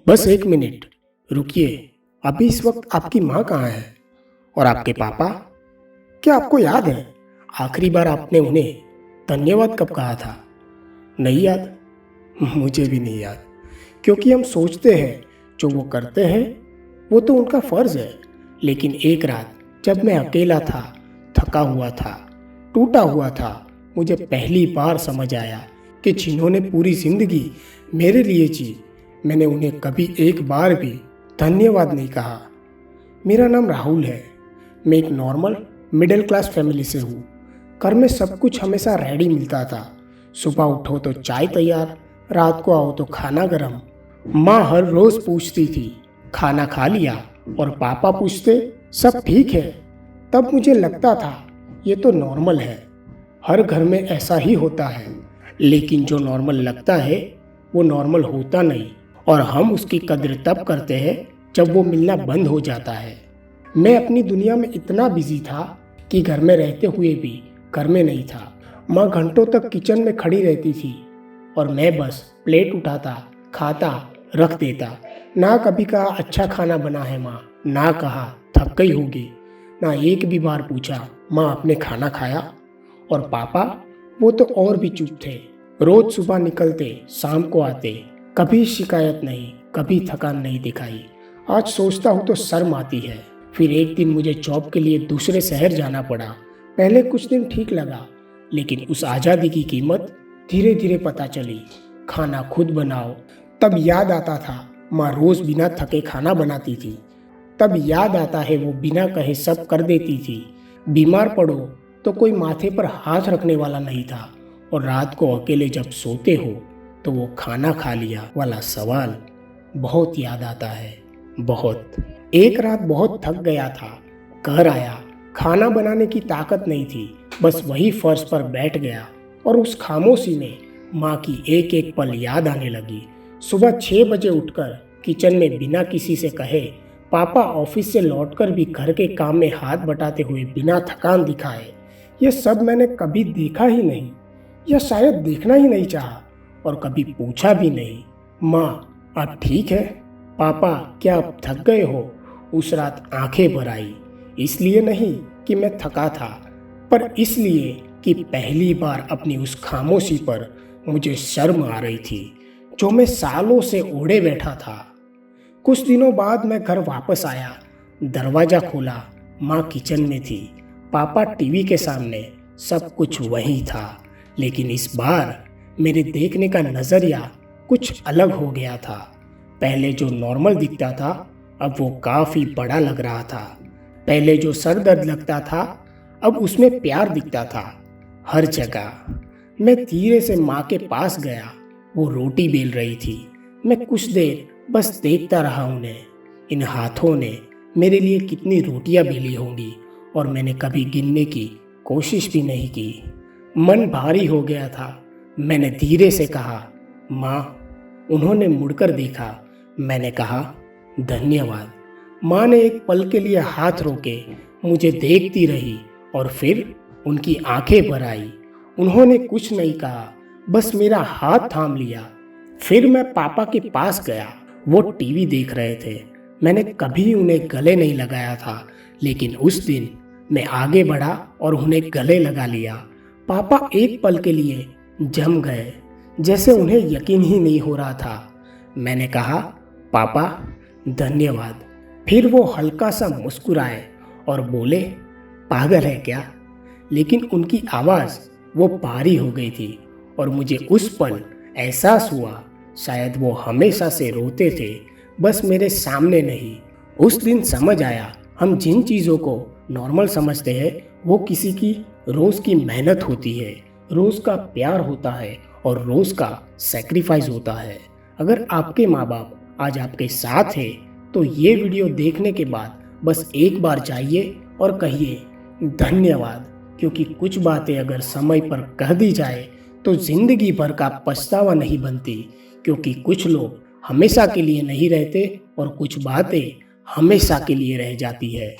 बस एक मिनट रुकिए। अभी इस वक्त आपकी माँ कहाँ है और आपके पापा? क्या आपको याद है आखिरी बार आपने उन्हें धन्यवाद कब कहा था? नहीं याद? मुझे भी नहीं याद, क्योंकि हम सोचते हैं जो वो करते हैं वो तो उनका फर्ज है। लेकिन एक रात जब मैं अकेला था, थका हुआ था, टूटा हुआ था, मुझे पहली बार समझ आया कि जिन्होंने पूरी जिंदगी मेरे लिए जी, मैंने उन्हें कभी एक बार भी धन्यवाद नहीं कहा। मेरा नाम राहुल है। मैं एक नॉर्मल मिडिल क्लास फैमिली से हूँ। घर में सब कुछ हमेशा रेडी मिलता था। सुबह उठो तो चाय तैयार, रात को आओ तो खाना गरम। माँ हर रोज पूछती थी खाना खा लिया, और पापा पूछते सब ठीक है। तब मुझे लगता था ये तो नॉर्मल है, हर घर में ऐसा ही होता है। लेकिन जो नॉर्मल लगता है वो नॉर्मल होता नहीं, और हम उसकी कदर तब करते हैं जब वो मिलना बंद हो जाता है। मैं अपनी दुनिया में इतना बिजी था कि घर में रहते हुए भी घर में नहीं था। माँ घंटों तक किचन में खड़ी रहती थी और मैं बस प्लेट उठाता, खाता, रख देता। ना कभी कहा अच्छा खाना बना है माँ, ना कहा थक गई होगी, ना एक भी बार पूछा माँ आपने खाना खाया। और पापा वो तो और भी चुप थे। रोज सुबह निकलते, शाम को आते, कभी शिकायत नहीं, कभी थकान नहीं दिखाई। आज सोचता हूँ तो शर्म आती है। फिर एक दिन मुझे जॉब के लिए दूसरे शहर जाना पड़ा। पहले कुछ दिन ठीक लगा, लेकिन उस आज़ादी की कीमत धीरे धीरे पता चली। खाना खुद बनाओ, तब याद आता था माँ रोज बिना थके खाना बनाती थी। तब याद आता है वो बिना कहे सब कर देती थी। बीमार पड़ो तो कोई माथे पर हाथ रखने वाला नहीं था, और रात को अकेले जब सोते हो तो वो खाना खा लिया वाला सवाल बहुत याद आता है, बहुत। एक रात बहुत थक गया था, घर आया, खाना बनाने की ताकत नहीं थी, बस वही फर्श पर बैठ गया और उस खामोशी में माँ की एक एक पल याद आने लगी। सुबह 6 बजे उठकर किचन में बिना किसी से कहे, पापा ऑफिस से लौटकर भी घर के काम में हाथ बटाते हुए बिना थकान दिखाए, ये सब मैंने कभी देखा ही नहीं, या शायद देखना ही नहीं चाहा, और कभी पूछा भी नहीं माँ आप ठीक है? पापा क्या आप थक गए हो? उस रात आंखें भर आई, इसलिए नहीं कि मैं थका था, पर इसलिए कि पहली बार अपनी उस खामोशी पर मुझे शर्म आ रही थी जो मैं सालों से ओढ़े बैठा था। कुछ दिनों बाद मैं घर वापस आया, दरवाजा खोला, माँ किचन में थी, पापा टीवी के सामने, सब कुछ वही था। लेकिन इस बार मेरे देखने का नजरिया कुछ अलग हो गया था। पहले जो नॉर्मल दिखता था अब वो काफी बड़ा लग रहा था। पहले जो सर दर्द लगता था अब उसमें प्यार दिखता था हर जगह। मैं धीरे से माँ के पास गया, वो रोटी बेल रही थी। मैं कुछ देर बस देखता रहा उन्हें। इन हाथों ने मेरे लिए कितनी रोटियां बेली होंगी, और मैंने कभी गिनने की कोशिश भी नहीं की। मन भारी हो गया था। मैंने धीरे से कहा माँ। उन्होंने मुड़कर देखा। मैंने कहा धन्यवाद। माँ ने एक पल के लिए हाथ रोके मुझे देखती रही, और फिर उनकी आंखें भर आई। उन्होंने कुछ नहीं कहा, बस मेरा हाथ थाम लिया। फिर मैं पापा के पास गया। वो टीवी देख रहे थे। मैंने कभी उन्हें गले नहीं लगाया था, लेकिन उस दिन मैं आगे बढ़ा और उन्हें गले लगा लिया। पापा एक पल के लिए जम गए, जैसे उन्हें यकीन ही नहीं हो रहा था। मैंने कहा पापा धन्यवाद। फिर वो हल्का सा मुस्कुराए और बोले पागल है क्या? लेकिन उनकी आवाज़ वो भारी हो गई थी, और मुझे उस पल एहसास हुआ शायद वो हमेशा से रोते थे, बस मेरे सामने नहीं। उस दिन समझ आया हम जिन चीज़ों को नॉर्मल समझते हैं वो किसी की रोज़ की मेहनत होती है, रोज़ का प्यार होता है, और रोज़ का सेक्रीफाइस होता है। अगर आपके माँ बाप आज आपके साथ है तो ये वीडियो देखने के बाद बस एक बार जाइए और कहिए धन्यवाद, क्योंकि कुछ बातें अगर समय पर कह दी जाए तो जिंदगी भर का पछतावा नहीं बनती। क्योंकि कुछ लोग हमेशा के लिए नहीं रहते, और कुछ बातें हमेशा के लिए रह जाती है।